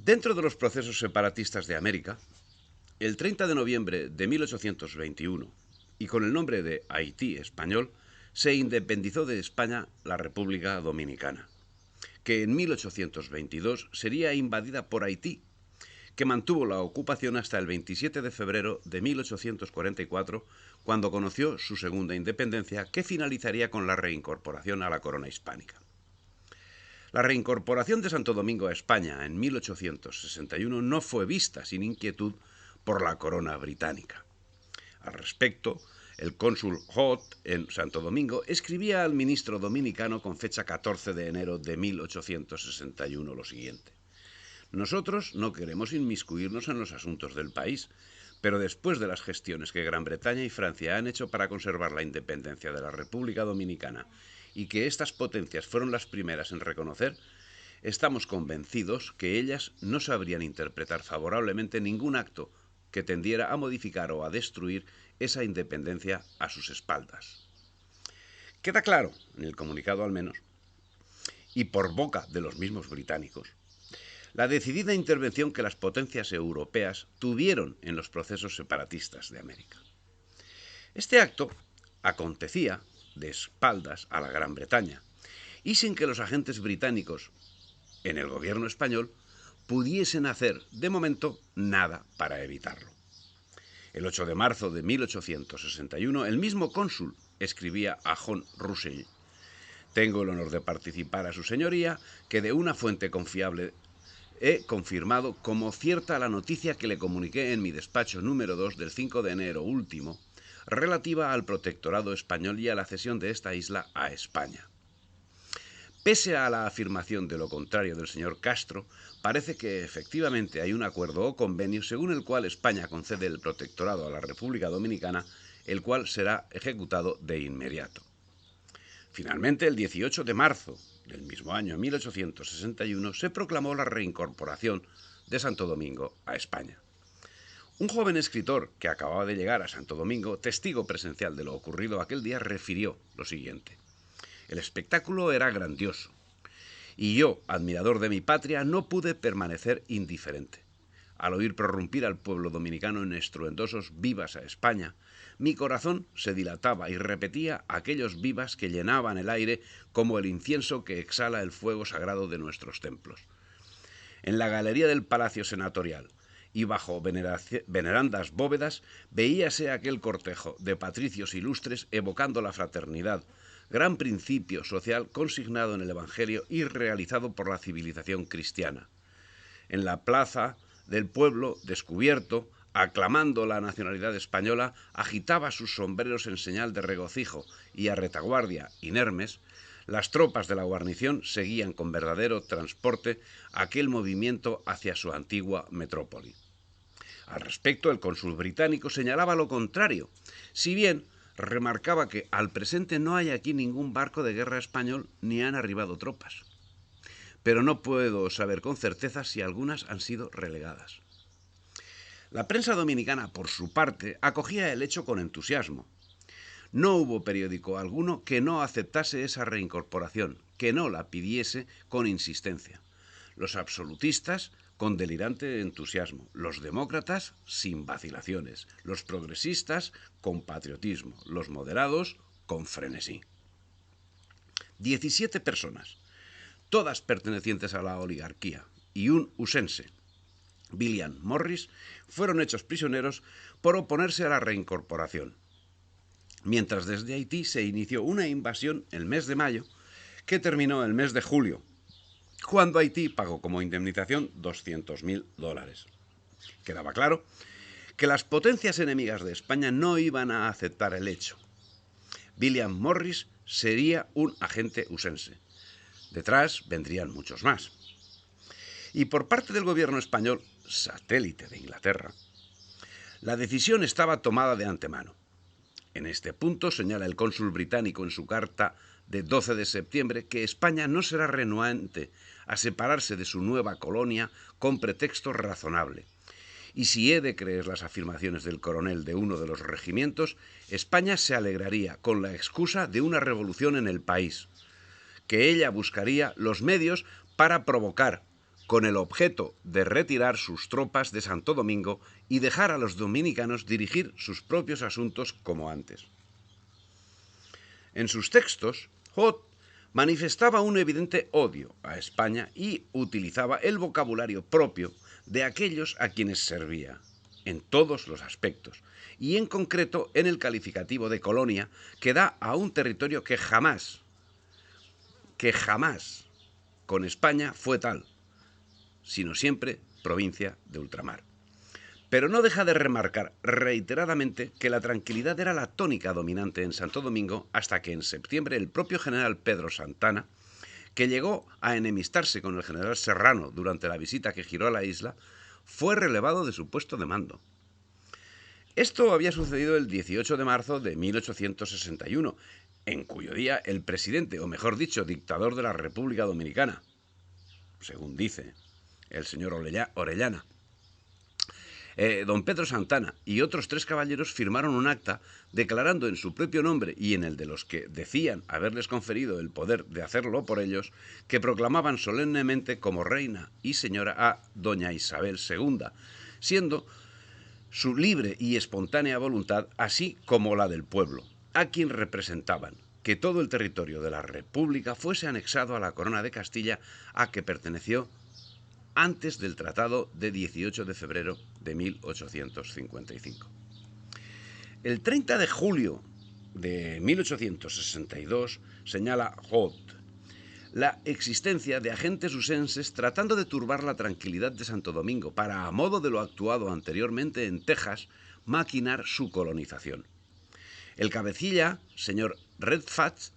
Dentro de los procesos separatistas de América, el 30 de noviembre de 1821, y con el nombre de Haití español, se independizó de España la República Dominicana, que en 1822 sería invadida por Haití, que mantuvo la ocupación hasta el 27 de febrero de 1844, cuando conoció su segunda independencia, que finalizaría con la reincorporación a la corona hispánica. La reincorporación de Santo Domingo a España en 1861 no fue vista sin inquietud por la corona británica. Al respecto, el cónsul Holt en Santo Domingo escribía al ministro dominicano con fecha 14 de enero de 1861 lo siguiente: nosotros no queremos inmiscuirnos en los asuntos del país, pero después de las gestiones que Gran Bretaña y Francia han hecho para conservar la independencia de la República Dominicana y que estas potencias fueron las primeras en reconocer, estamos convencidos que ellas no sabrían interpretar favorablemente ningún acto que tendiera a modificar o a destruir esa independencia a sus espaldas. Queda claro, en el comunicado al menos, y por boca de los mismos británicos, la decidida intervención que las potencias europeas tuvieron en los procesos separatistas de América. Este acto acontecía de espaldas a la Gran Bretaña y sin que los agentes británicos en el gobierno español pudiesen hacer, de momento, nada para evitarlo. El 8 de marzo de 1861, el mismo cónsul escribía a John Russell: tengo el honor de participar a su señoría que de una fuente confiable he confirmado como cierta la noticia que le comuniqué en mi despacho número 2 del 5 de enero último, relativa al protectorado español y a la cesión de esta isla a España. Pese a la afirmación de lo contrario del señor Castro, parece que efectivamente hay un acuerdo o convenio según el cual España concede el protectorado a la República Dominicana, el cual será ejecutado de inmediato. Finalmente, el 18 de marzo del mismo año 1861, se proclamó la reincorporación de Santo Domingo a España. Un joven escritor que acababa de llegar a Santo Domingo, testigo presencial de lo ocurrido aquel día, refirió lo siguiente: el espectáculo era grandioso, y yo, admirador de mi patria, no pude permanecer indiferente. Al oír prorrumpir al pueblo dominicano en estruendosos vivas a España, mi corazón se dilataba y repetía aquellos vivas que llenaban el aire como el incienso que exhala el fuego sagrado de nuestros templos. En la galería del Palacio Senatorial y bajo venerandas bóvedas veíase aquel cortejo de patricios ilustres evocando la fraternidad, gran principio social consignado en el Evangelio y realizado por la civilización cristiana. En la plaza del pueblo descubierto, aclamando la nacionalidad española, agitaba sus sombreros en señal de regocijo y a retaguardia inermes, las tropas de la guarnición seguían con verdadero transporte aquel movimiento hacia su antigua metrópoli. Al respecto, el cónsul británico señalaba lo contrario, si bien remarcaba que al presente no hay aquí ningún barco de guerra español ni han arribado tropas. Pero no puedo saber con certeza si algunas han sido relegadas. La prensa dominicana, por su parte, acogía el hecho con entusiasmo. No hubo periódico alguno que no aceptase esa reincorporación, que no la pidiese con insistencia. Los absolutistas con delirante entusiasmo, los demócratas sin vacilaciones, los progresistas con patriotismo, los moderados con frenesí. 17 personas, todas pertenecientes a la oligarquía, y un usense, William Morris, fueron hechos prisioneros por oponerse a la reincorporación, mientras desde Haití se inició una invasión el mes de mayo que terminó el mes de julio, cuando Haití pagó como indemnización $200.000. Quedaba claro que las potencias enemigas de España no iban a aceptar el hecho. William Morris sería un agente usense. Detrás vendrían muchos más. Y por parte del gobierno español, satélite de Inglaterra, la decisión estaba tomada de antemano. En este punto señala el cónsul británico en su carta de 12 de septiembre que España no será renuente a separarse de su nueva colonia con pretexto razonable. Y si he de creer las afirmaciones del coronel de uno de los regimientos, España se alegraría con la excusa de una revolución en el país, que ella buscaría los medios para provocar con el objeto de retirar sus tropas de Santo Domingo y dejar a los dominicanos dirigir sus propios asuntos como antes. En sus textos, Hood manifestaba un evidente odio a España y utilizaba el vocabulario propio de aquellos a quienes servía, en todos los aspectos, y en concreto en el calificativo de colonia que da a un territorio que jamás con España fue tal, sino siempre provincia de ultramar. Pero no deja de remarcar reiteradamente que la tranquilidad era la tónica dominante en Santo Domingo hasta que en septiembre el propio general Pedro Santana, que llegó a enemistarse con el general Serrano durante la visita que giró a la isla, fue relevado de su puesto de mando. Esto había sucedido el 18 de marzo de 1861, en cuyo día el presidente, o mejor dicho, dictador de la República Dominicana, según dice el señor Orellana, don Pedro Santana y otros 3 caballeros firmaron un acta declarando en su propio nombre y en el de los que decían haberles conferido el poder de hacerlo por ellos, que proclamaban solemnemente como reina y señora a doña Isabel II, siendo su libre y espontánea voluntad, así como la del pueblo, a quien representaban, que todo el territorio de la República fuese anexado a la corona de Castilla, a que perteneció antes del Tratado de 18 de febrero de 1855. El 30 de julio de 1862 señala Hood la existencia de agentes usenses tratando de turbar la tranquilidad de Santo Domingo para, a modo de lo actuado anteriormente en Texas, maquinar su colonización. El cabecilla, señor Redfats,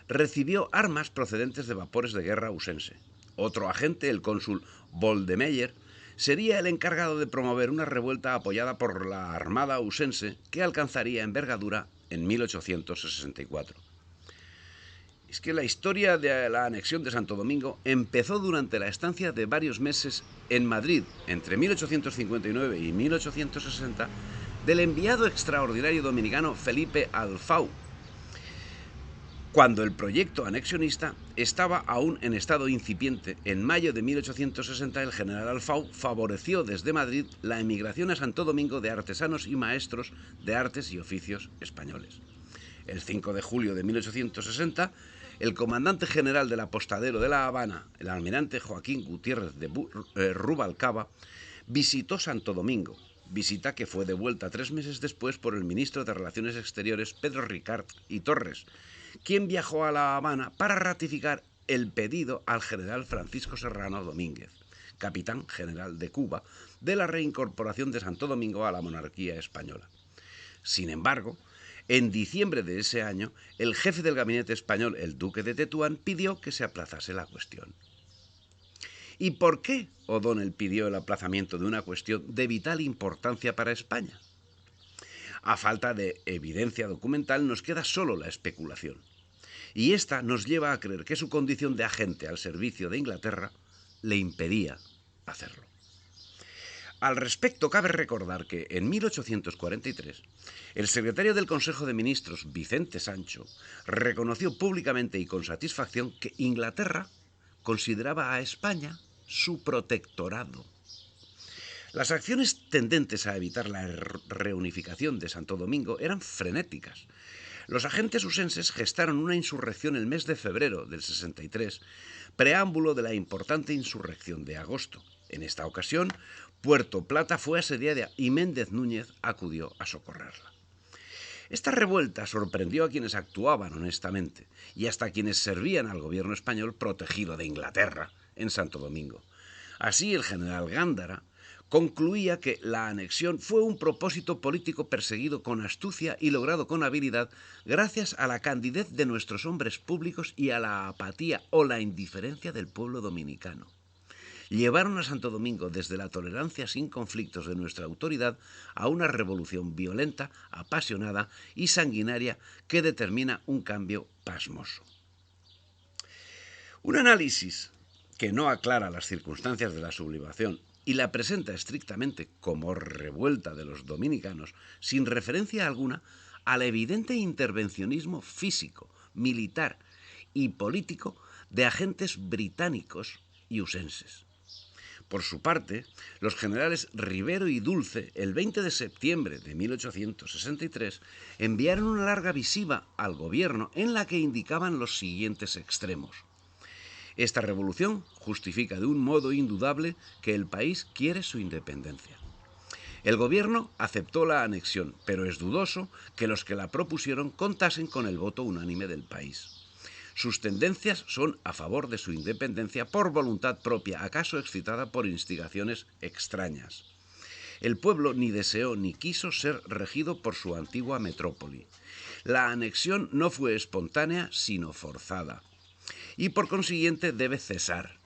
recibió armas procedentes de vapores de guerra usense. Otro agente, el cónsul Boldemeyer, sería el encargado de promover una revuelta apoyada por la armada usense que alcanzaría envergadura en 1864. Es que la historia de la anexión de Santo Domingo empezó durante la estancia de varios meses en Madrid, entre 1859 y 1860, del enviado extraordinario dominicano Felipe Alfau, cuando el proyecto anexionista estaba aún en estado incipiente. En mayo de 1860 el general Alfau favoreció desde Madrid la emigración a Santo Domingo de artesanos y maestros de artes y oficios españoles. El 5 de julio de 1860, el comandante general del apostadero de La Habana, el almirante Joaquín Gutiérrez de Rubalcaba, visitó Santo Domingo, visita que fue devuelta 3 meses después por el ministro de Relaciones Exteriores Pedro Ricard y Torres, quien viajó a La Habana para ratificar el pedido al general Francisco Serrano Domínguez, capitán general de Cuba, de la reincorporación de Santo Domingo a la monarquía española. Sin embargo, en diciembre de ese año, el jefe del gabinete español, el duque de Tetuán, pidió que se aplazase la cuestión. ¿Y por qué O'Donnell pidió el aplazamiento de una cuestión de vital importancia para España? A falta de evidencia documental nos queda solo la especulación. Y esta nos lleva a creer que su condición de agente al servicio de Inglaterra le impedía hacerlo. Al respecto, cabe recordar que en 1843 el secretario del Consejo de Ministros, Vicente Sancho, reconoció públicamente y con satisfacción que Inglaterra consideraba a España su protectorado. Las acciones tendentes a evitar la reunificación de Santo Domingo eran frenéticas. Los agentes usenses gestaron una insurrección el mes de febrero del 63, preámbulo de la importante insurrección de agosto. En esta ocasión, Puerto Plata fue asediada y Méndez Núñez acudió a socorrerla. Esta revuelta sorprendió a quienes actuaban honestamente y hasta a quienes servían al gobierno español protegido de Inglaterra en Santo Domingo. Así, el general Gándara concluía que la anexión fue un propósito político perseguido con astucia y logrado con habilidad gracias a la candidez de nuestros hombres públicos y a la apatía o la indiferencia del pueblo dominicano. Llevaron a Santo Domingo desde la tolerancia sin conflictos de nuestra autoridad a una revolución violenta, apasionada y sanguinaria que determina un cambio pasmoso. Un análisis que no aclara las circunstancias de la sublevación y la presenta estrictamente como revuelta de los dominicanos, sin referencia alguna al evidente intervencionismo físico, militar y político de agentes británicos y usenses. Por su parte, los generales Rivero y Dulce, el 20 de septiembre de 1863, enviaron una larga misiva al gobierno en la que indicaban los siguientes extremos. Esta revolución justifica de un modo indudable que el país quiere su independencia. El gobierno aceptó la anexión, pero es dudoso que los que la propusieron contasen con el voto unánime del país. Sus tendencias son a favor de su independencia por voluntad propia, acaso excitada por instigaciones extrañas. El pueblo ni deseó ni quiso ser regido por su antigua metrópoli. La anexión no fue espontánea, sino forzada, y por consiguiente debe cesar.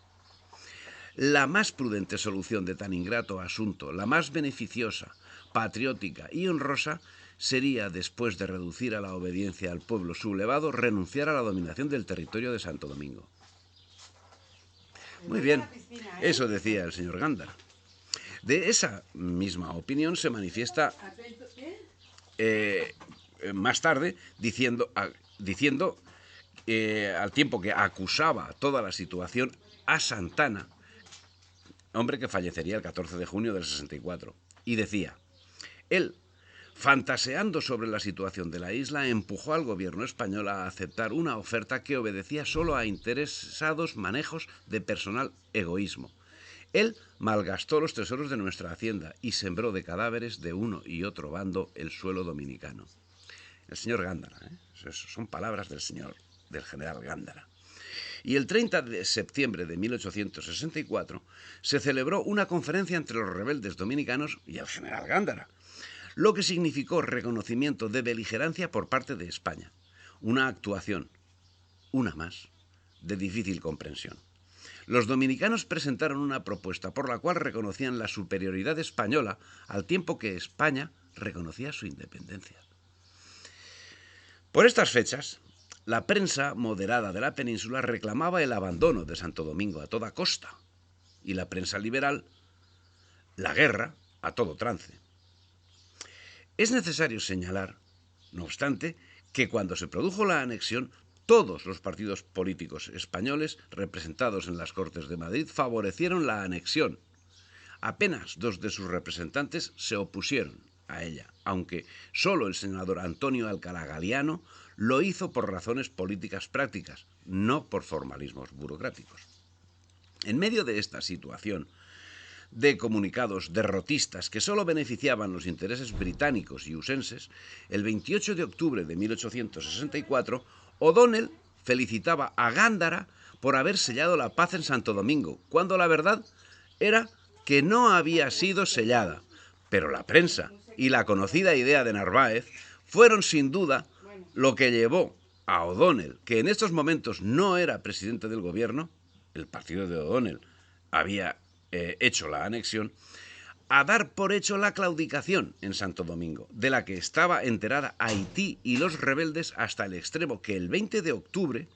La más prudente solución de tan ingrato asunto, la más beneficiosa, patriótica y honrosa, sería, después de reducir a la obediencia al pueblo sublevado, renunciar a la dominación del territorio de Santo Domingo. Muy bien, eso decía el señor Gándara. De esa misma opinión se manifiesta más tarde diciendo al tiempo que acusaba toda la situación a Santana, hombre que fallecería el 14 de junio del 64, y decía: él, fantaseando sobre la situación de la isla, empujó al gobierno español a aceptar una oferta que obedecía solo a interesados manejos de personal egoísmo. Él malgastó los tesoros de nuestra hacienda y sembró de cadáveres de uno y otro bando el suelo dominicano. El señor Gándara, son palabras del general Gándara. Y el 30 de septiembre de 1864 se celebró una conferencia entre los rebeldes dominicanos y el general Gándara, lo que significó reconocimiento de beligerancia por parte de España. Una actuación, una más, de difícil comprensión. Los dominicanos presentaron una propuesta por la cual reconocían la superioridad española al tiempo que España reconocía su independencia. Por estas fechas, la prensa moderada de la península reclamaba el abandono de Santo Domingo a toda costa y la prensa liberal la guerra a todo trance. Es necesario señalar, no obstante, que cuando se produjo la anexión, todos los partidos políticos españoles representados en las Cortes de Madrid favorecieron la anexión. Apenas 2 de sus representantes se opusieron a ella, aunque solo el senador Antonio Alcalá Galiano lo hizo por razones políticas prácticas, no por formalismos burocráticos. En medio de esta situación de comunicados derrotistas que solo beneficiaban los intereses británicos y usenses, el 28 de octubre de 1864, O'Donnell felicitaba a Gándara por haber sellado la paz en Santo Domingo, cuando la verdad era que no había sido sellada. Pero la prensa y la conocida idea de Narváez fueron sin duda lo que llevó a O'Donnell, que en estos momentos no era presidente del gobierno, el partido de O'Donnell había hecho la anexión, a dar por hecho la claudicación en Santo Domingo, de la que estaba enterada Haití y los rebeldes hasta el extremo que el 20 de octubre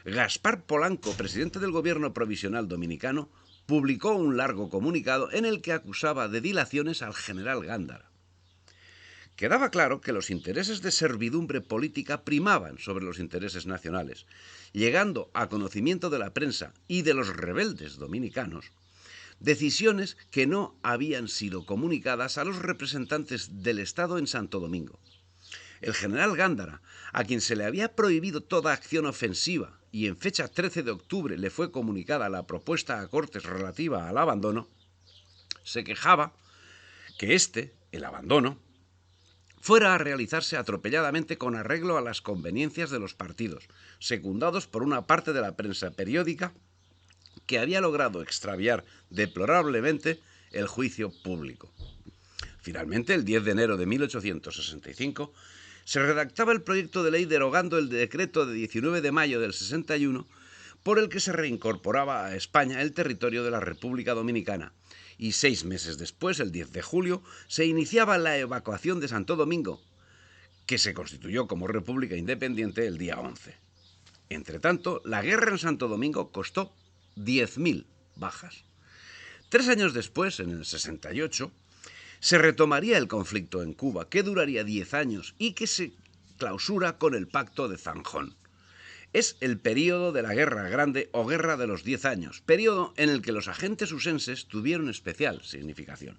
Gaspar Polanco, presidente del gobierno provisional dominicano, publicó un largo comunicado en el que acusaba de dilaciones al general Gándara. Quedaba claro que los intereses de servidumbre política primaban sobre los intereses nacionales, llegando a conocimiento de la prensa y de los rebeldes dominicanos decisiones que no habían sido comunicadas a los representantes del Estado en Santo Domingo. El general Gándara, a quien se le había prohibido toda acción ofensiva y en fecha 13 de octubre le fue comunicada la propuesta a Cortes relativa al abandono, se quejaba que el abandono, fuera a realizarse atropelladamente con arreglo a las conveniencias de los partidos, secundados por una parte de la prensa periódica que había logrado extraviar deplorablemente el juicio público. Finalmente, el 10 de enero de 1865, se redactaba el proyecto de ley derogando el decreto de 19 de mayo del 61, por el que se reincorporaba a España el territorio de la República Dominicana, y 6 meses después, el 10 de julio, se iniciaba la evacuación de Santo Domingo, que se constituyó como república independiente el día 11. Entretanto, la guerra en Santo Domingo costó 10.000 bajas. 3 años después, en el 68, se retomaría el conflicto en Cuba, que duraría 10 años y que se clausura con el Pacto de Zanjón. Es el período de la Guerra Grande o Guerra de los 10 años, período en el que los agentes usenses tuvieron especial significación.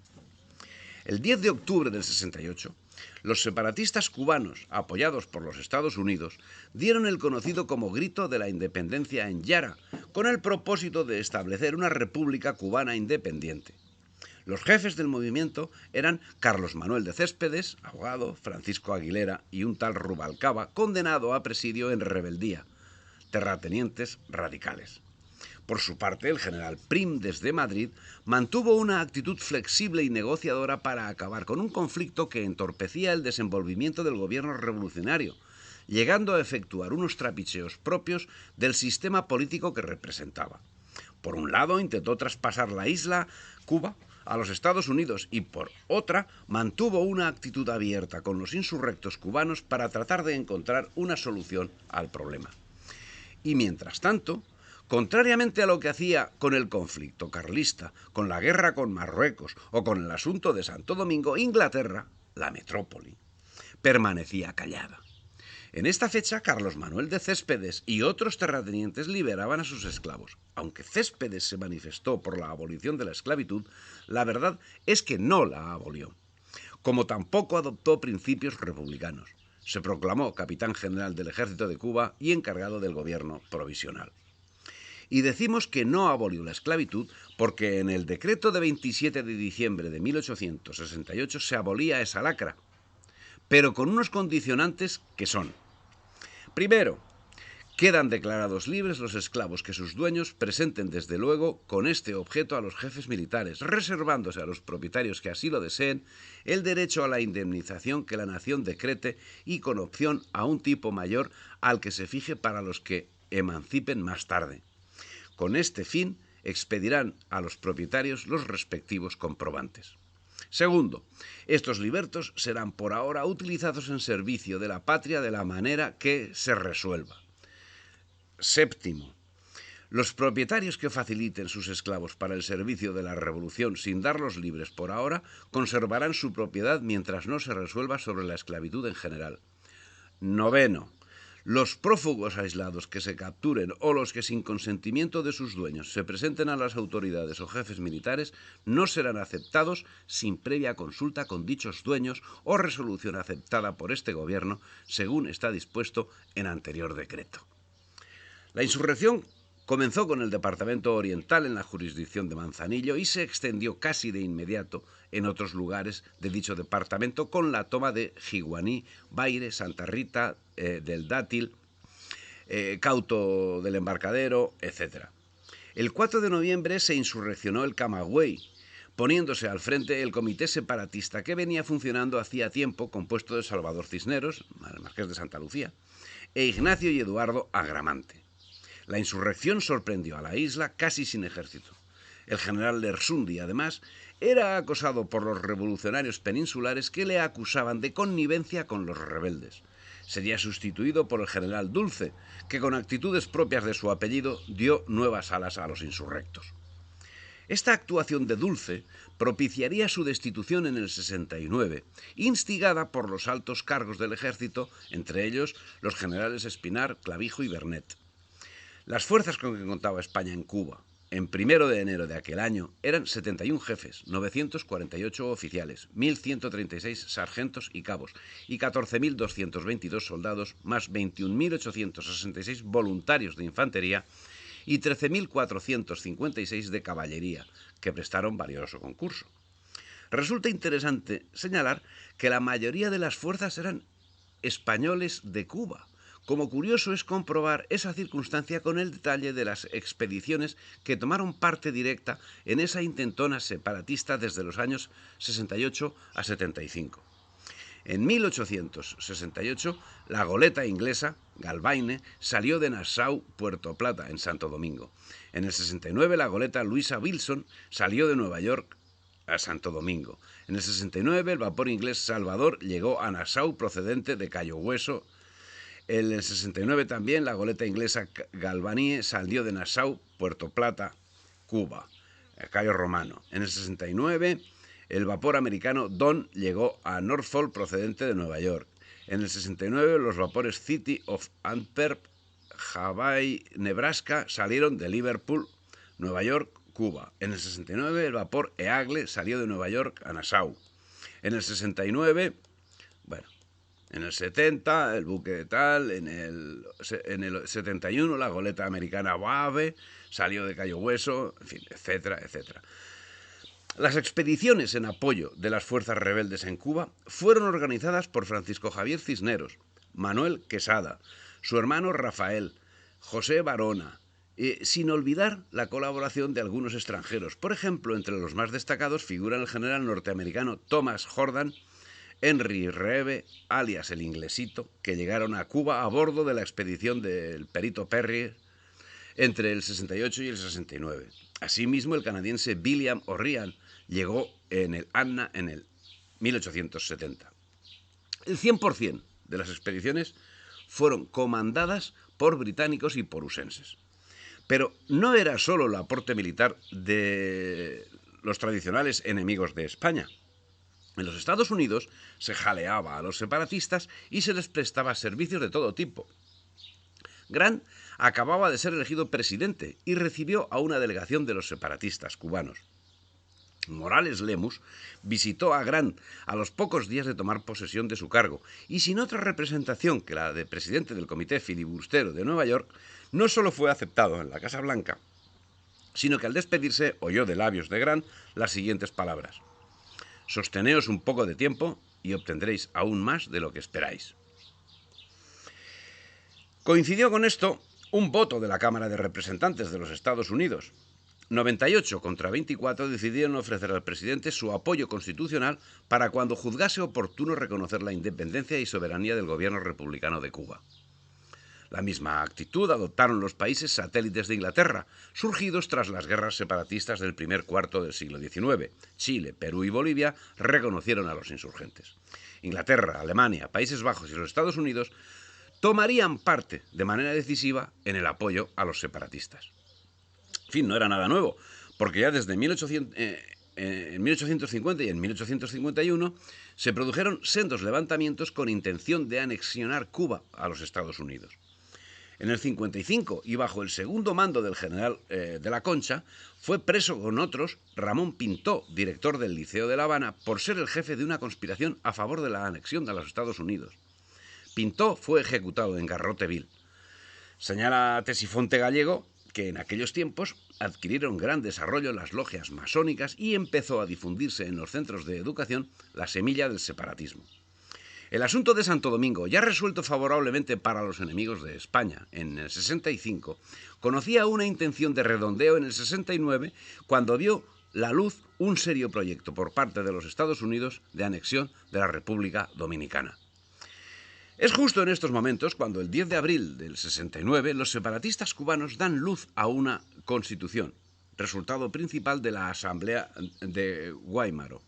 El 10 de octubre del 68, los separatistas cubanos, apoyados por los Estados Unidos, dieron el conocido como Grito de la Independencia en Yara, con el propósito de establecer una república cubana independiente. Los jefes del movimiento eran Carlos Manuel de Céspedes, abogado, Francisco Aguilera y un tal Rubalcaba, condenado a presidio en rebeldía, terratenientes radicales. Por su parte, el general Prim, desde Madrid, mantuvo una actitud flexible y negociadora para acabar con un conflicto que entorpecía el desenvolvimiento del gobierno revolucionario, llegando a efectuar unos trapicheos propios del sistema político que representaba. Por un lado, intentó traspasar la isla, Cuba, a los Estados Unidos y por otra, mantuvo una actitud abierta con los insurrectos cubanos para tratar de encontrar una solución al problema. Y mientras tanto, contrariamente a lo que hacía con el conflicto carlista, con la guerra con Marruecos o con el asunto de Santo Domingo, Inglaterra, la metrópoli, permanecía callada. En esta fecha, Carlos Manuel de Céspedes y otros terratenientes liberaban a sus esclavos. Aunque Céspedes se manifestó por la abolición de la esclavitud, la verdad es que no la abolió, como tampoco adoptó principios republicanos. Se proclamó capitán general del Ejército de Cuba y encargado del gobierno provisional. Y decimos que no abolió la esclavitud porque en el decreto de 27 de diciembre de 1868 se abolía esa lacra, pero con unos condicionantes que son: primero, quedan declarados libres los esclavos que sus dueños presenten desde luego con este objeto a los jefes militares, reservándose a los propietarios que así lo deseen el derecho a la indemnización que la nación decrete y con opción a un tipo mayor al que se fije para los que emancipen más tarde. Con este fin, expedirán a los propietarios los respectivos comprobantes. Segundo, estos libertos serán por ahora utilizados en servicio de la patria de la manera que se resuelva. Séptimo, los propietarios que faciliten sus esclavos para el servicio de la revolución sin darlos libres por ahora, conservarán su propiedad mientras no se resuelva sobre la esclavitud en general. Noveno, los prófugos aislados que se capturen o los que sin consentimiento de sus dueños se presenten a las autoridades o jefes militares no serán aceptados sin previa consulta con dichos dueños o resolución aceptada por este gobierno según está dispuesto en anterior decreto. La insurrección comenzó con el departamento oriental en la jurisdicción de Manzanillo y se extendió casi de inmediato en otros lugares de dicho departamento con la toma de Jiguaní, Baire, Santa Rita del Dátil, Cauto del Embarcadero, etc. El 4 de noviembre se insurreccionó el Camagüey, poniéndose al frente el comité separatista que venía funcionando hacía tiempo, compuesto de Salvador Cisneros, el marqués de Santa Lucía, e Ignacio y Eduardo Agramante. La insurrección sorprendió a la isla casi sin ejército. El general Lersundi, además, era acosado por los revolucionarios peninsulares que le acusaban de connivencia con los rebeldes. Sería sustituido por el general Dulce, que con actitudes propias de su apellido dio nuevas alas a los insurrectos. Esta actuación de Dulce propiciaría su destitución en el 69, instigada por los altos cargos del ejército, entre ellos los generales Espinar, Clavijo y Bernet. Las fuerzas con que contaba España en Cuba, en 1 de enero de aquel año, eran 71 jefes, 948 oficiales, 1.136 sargentos y cabos y 14.222 soldados, más 21.866 voluntarios de infantería y 13.456 de caballería, que prestaron valioso concurso. Resulta interesante señalar que la mayoría de las fuerzas eran españoles de Cuba. Como curioso es comprobar esa circunstancia con el detalle de las expediciones que tomaron parte directa en esa intentona separatista desde los años 68 a 75. En 1868, la goleta inglesa, Galvaine, salió de Nassau, Puerto Plata, en Santo Domingo. En el 69, la goleta Louisa Wilson salió de Nueva York a Santo Domingo. En el 69, el vapor inglés Salvador llegó a Nassau procedente de Cayo Hueso. En el 69 también la goleta inglesa Galvanie salió de Nassau, Puerto Plata, Cuba, Cayo Romano. En el 69 el vapor americano Don llegó a Norfolk procedente de Nueva York. En el 69 los vapores City of Antwerp, Hawaii, Nebraska salieron de Liverpool, Nueva York, Cuba. En el 69 el vapor Eagle salió de Nueva York a Nassau. En el 69, bueno, en el 70 el buque tal, en el 71 la goleta americana Wave salió de Cayo Hueso, en fin, etcétera, etcétera. Las expediciones en apoyo de las fuerzas rebeldes en Cuba fueron organizadas por Francisco Javier Cisneros, Manuel Quesada, su hermano Rafael, José Barona, sin olvidar la colaboración de algunos extranjeros. Por ejemplo, entre los más destacados figuran el general norteamericano Thomas Jordan, Henry Reeve, alias el Inglesito, que llegaron a Cuba a bordo de la expedición del Perito Perry entre el 68 y el 69. Asimismo, el canadiense William O'Ryan llegó en el Anna en el 1870. El 100% de las expediciones fueron comandadas por británicos y porusenses. Pero no era solo el aporte militar de los tradicionales enemigos de España. En los Estados Unidos se jaleaba a los separatistas y se les prestaba servicios de todo tipo. Grant acababa de ser elegido presidente y recibió a una delegación de los separatistas cubanos. Morales Lemus visitó a Grant a los pocos días de tomar posesión de su cargo y sin otra representación que la de presidente del Comité Filibustero de Nueva York, no solo fue aceptado en la Casa Blanca, sino que al despedirse oyó de labios de Grant las siguientes palabras: «Sosteneos un poco de tiempo y obtendréis aún más de lo que esperáis». Coincidió con esto un voto de la Cámara de Representantes de los Estados Unidos. 98 contra 24 decidieron ofrecer al presidente su apoyo constitucional para cuando juzgase oportuno reconocer la independencia y soberanía del gobierno republicano de Cuba. La misma actitud adoptaron los países satélites de Inglaterra, surgidos tras las guerras separatistas del primer cuarto del siglo XIX. Chile, Perú y Bolivia reconocieron a los insurgentes. Inglaterra, Alemania, Países Bajos y los Estados Unidos tomarían parte de manera decisiva en el apoyo a los separatistas. En fin, no era nada nuevo, porque ya desde en 1850 y en 1851 se produjeron sendos levantamientos con intención de anexionar Cuba a los Estados Unidos. En el 55, y bajo el segundo mando del general de la Concha, fue preso con otros Ramón Pintó, director del Liceo de La Habana, por ser el jefe de una conspiración a favor de la anexión de los Estados Unidos. Pintó fue ejecutado en Garrote Vil. Señala Tesifonte Gallego que en aquellos tiempos adquirieron gran desarrollo las logias masónicas y empezó a difundirse en los centros de educación la semilla del separatismo. El asunto de Santo Domingo, ya resuelto favorablemente para los enemigos de España en el 65, conocía una intención de redondeo en el 69 cuando dio la luz un serio proyecto por parte de los Estados Unidos de anexión de la República Dominicana. Es justo en estos momentos cuando el 10 de abril del 69 los separatistas cubanos dan luz a una constitución, resultado principal de la Asamblea de Guaymaro.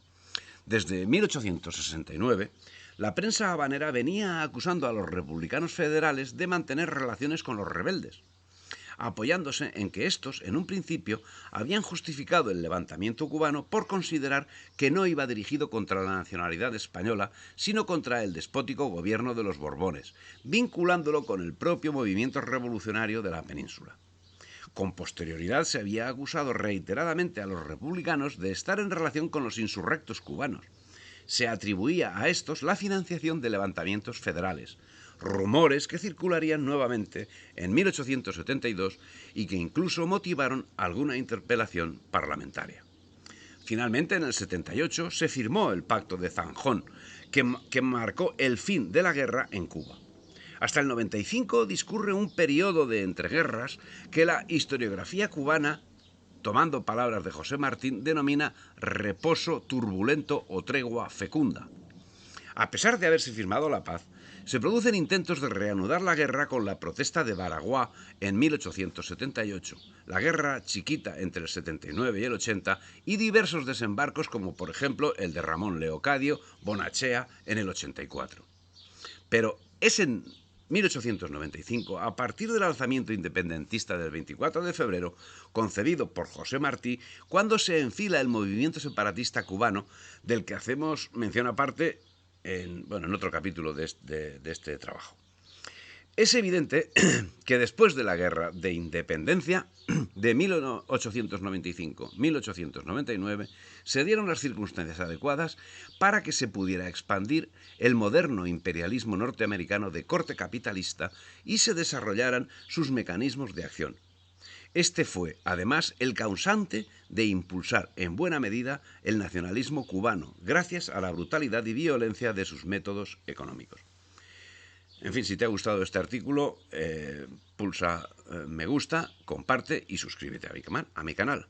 Desde 1869, la prensa habanera venía acusando a los republicanos federales de mantener relaciones con los rebeldes, apoyándose en que estos, en un principio, habían justificado el levantamiento cubano por considerar que no iba dirigido contra la nacionalidad española, sino contra el despótico gobierno de los Borbones, vinculándolo con el propio movimiento revolucionario de la península. Con posterioridad se había acusado reiteradamente a los republicanos de estar en relación con los insurrectos cubanos. Se atribuía a estos la financiación de levantamientos federales, rumores que circularían nuevamente en 1872 y que incluso motivaron alguna interpelación parlamentaria. Finalmente, en el 78, se firmó el Pacto de Zanjón, que marcó el fin de la guerra en Cuba. Hasta el 95 discurre un periodo de entreguerras que la historiografía cubana, tomando palabras de José Martín, denomina reposo turbulento o tregua fecunda. A pesar de haberse firmado la paz, se producen intentos de reanudar la guerra con la protesta de Baraguá en 1878, la guerra chiquita entre el 79 y el 80 y diversos desembarcos como por ejemplo el de Ramón Leocadio Bonachea en el 84. Pero es en 1895, a partir del alzamiento independentista del 24 de febrero, concebido por José Martí, cuando se enfila el movimiento separatista cubano, del que hacemos mención aparte en otro capítulo de este trabajo. Es evidente que después de la Guerra de Independencia de 1895-1899 se dieron las circunstancias adecuadas para que se pudiera expandir el moderno imperialismo norteamericano de corte capitalista y se desarrollaran sus mecanismos de acción. Este fue, además, el causante de impulsar en buena medida el nacionalismo cubano, gracias a la brutalidad y violencia de sus métodos económicos. En fin, si te ha gustado este artículo, pulsa me gusta, comparte y suscríbete a mi canal.